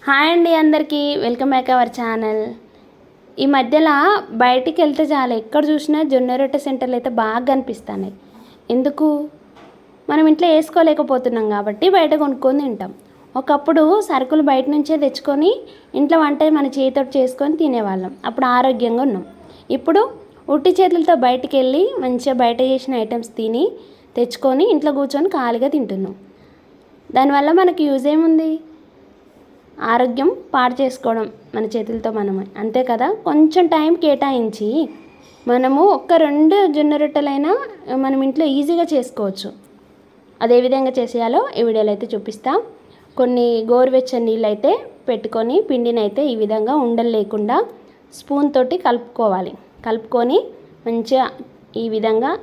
Hi అండి, అందరికీ welcome back our channel. ఈ మధ్యలో బయటికి వెళ్తే చాలు ఎక్కడ చూసినా జొన్న రొట్టె సెంటర్లు అయితే బాగా కనిపిస్తున్నాయి. ఎందుకు? మనం ఇంట్లో వేసుకోలేకపోతున్నాం కాబట్టి బయట కొనుక్కొని తింటాం. ఒకప్పుడు సరుకులు బయట నుంచే తెచ్చుకొని ఇంట్లో వంట మన చేతితో చేసుకొని తినేవాళ్ళం. అప్పుడు ఆరోగ్యంగా ఉన్నాం. ఇప్పుడు ఉట్టి చేతులతో బయటికి వెళ్ళి మంచిగా బయట చేసిన ఐటమ్స్ తిని తెచ్చుకొని ఇంట్లో కూర్చొని ఖాళీగా తింటున్నాం. దానివల్ల మనకి యూజ్ ఏముంది? ఆరోగ్యం పాడు చేసుకోవడం మన చేతులతో మనమే, అంతే కదా. కొంచెం టైం కేటాయించి మనము ఒక్క 2 జొన్న రొట్టెలైనా మనం ఇంట్లో ఈజీగా చేసుకోవచ్చు. అదే విధంగా చేసేయాలో ఈ వీడియోలో అయితే చూపిస్తా. కొన్ని గోరువెచ్చని నీళ్ళు అయితే పెట్టుకొని పిండిని అయితే ఈ విధంగా ఉండలు లేకుండా స్పూన్ తోటి కలుపుకొని మంచిగా ఈ విధంగా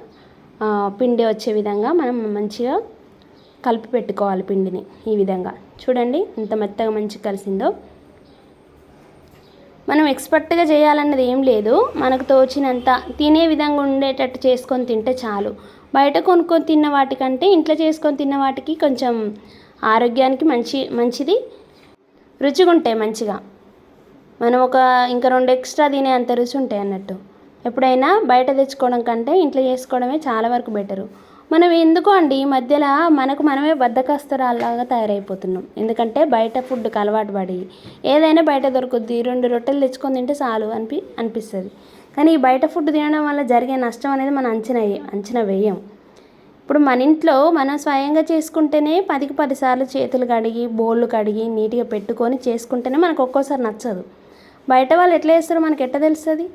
పిండి వచ్చే విధంగా మనం మంచిగా కలిపి పెట్టుకోవాలి. పిండిని ఈ విధంగా చూడండి ఎంత మెత్తగా మంచిగా కలిసిందో. మనం ఎక్స్పర్ట్గా చేయాలన్నది ఏం లేదు, మనకు తోచినంత తినే విధంగా ఉండేటట్టు చేసుకొని తింటే చాలు. బయట కొనుక్కొని తిన్న వాటికంటే ఇంట్లో చేసుకొని తిన్న వాటికి కొంచెం ఆరోగ్యానికి మంచిది, రుచిగా ఉంటాయి మంచిగా. మనం ఇంకా 2 ఎక్స్ట్రా తినే అంత రుచి ఉంటాయి అన్నట్టు. ఎప్పుడైనా బయట తెచ్చుకోవడం కంటే ఇంట్లో చేసుకోవడమే చాలా వరకు బెటరు. మనం ఎందుకో అండి ఈ మధ్యలో మనమే బద్ధకస్తురాల్లాగా తయారైపోతున్నాం. ఎందుకంటే బయట ఫుడ్కి అలవాటు పడి ఏదైనా బయట దొరుకుద్ది, 2 రొట్టెలు తెచ్చుకొని తింటే చాలు అనిపిస్తుంది. కానీ ఈ బయట ఫుడ్ తినడం వల్ల జరిగే నష్టం అనేది మనం అంచనా వేయం. ఇప్పుడు మన ఇంట్లో మనం స్వయంగా చేసుకుంటేనే 10కి 10 సార్లు చేతులు కడిగి బోళ్ళు కడిగి నీట్గా పెట్టుకొని చేసుకుంటేనే మనకు ఒక్కోసారి నచ్చదు. బయట వాళ్ళు ఎట్లా చేస్తారో మనకి ఎట్లా తెలుస్తుంది?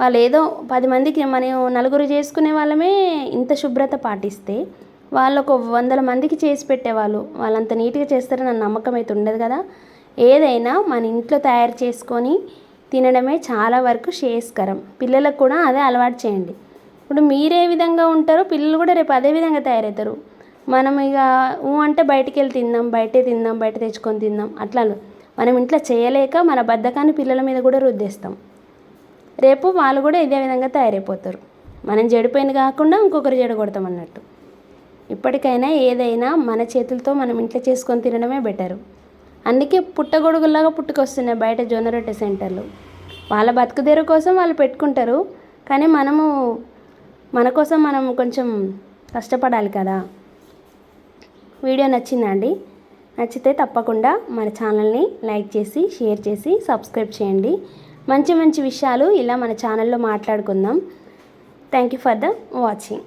వాళ్ళు ఏదో 10 మందికి మనం 4 చేసుకునే వాళ్ళమే ఇంత శుభ్రత పాటిస్తే వాళ్ళు ఒక 100 మందికి చేసి పెట్టేవాళ్ళు వాళ్ళంత నీట్గా చేస్తారని నమ్మకం అయితే ఉండదు కదా. ఏదైనా మన ఇంట్లో తయారు చేసుకొని తినడమే చాలా వరకు శ్రేయస్కరం. పిల్లలకు కూడా అదే అలవాటు చేయండి. ఇప్పుడు మీరే విధంగా ఉంటారో పిల్లలు కూడా రేపు అదే విధంగా తయారవుతారు. మనం ఇక అంటే బయటికి వెళ్ళి తిందాం, బయట తెచ్చుకొని తిందాం అట్లా మనం ఇంట్లో చేయలేక మన బద్ధకాన్ని పిల్లల మీద కూడా రుద్దేస్తాం. రేపు వాళ్ళు కూడా ఇదే విధంగా తయారైపోతారు. మనం చెడిపోయింది కాకుండా ఇంకొకరు చెడగొడతాం అన్నట్టు. ఇప్పటికైనా ఏదైనా మన చేతులతో మనం ఇంట్లో చేసుకొని తినడమే బెటరు. అందుకే పుట్టగొడుగులాగా పుట్టుకొస్తున్నాయి బయట జొన్న రొట్టె సెంటర్లు. వాళ్ళ బతుకుదేరు కోసం వాళ్ళు పెట్టుకుంటారు, కానీ మన కోసం మనం కొంచెం కష్టపడాలి కదా. వీడియో నచ్చిందండి? నచ్చితే తప్పకుండా మన ఛానల్ని లైక్ చేసి షేర్ చేసి సబ్స్క్రైబ్ చేయండి. మంచి విషయాలు ఇలా మన ఛానల్లో మాట్లాడుకుందాం. Thank you for the watching.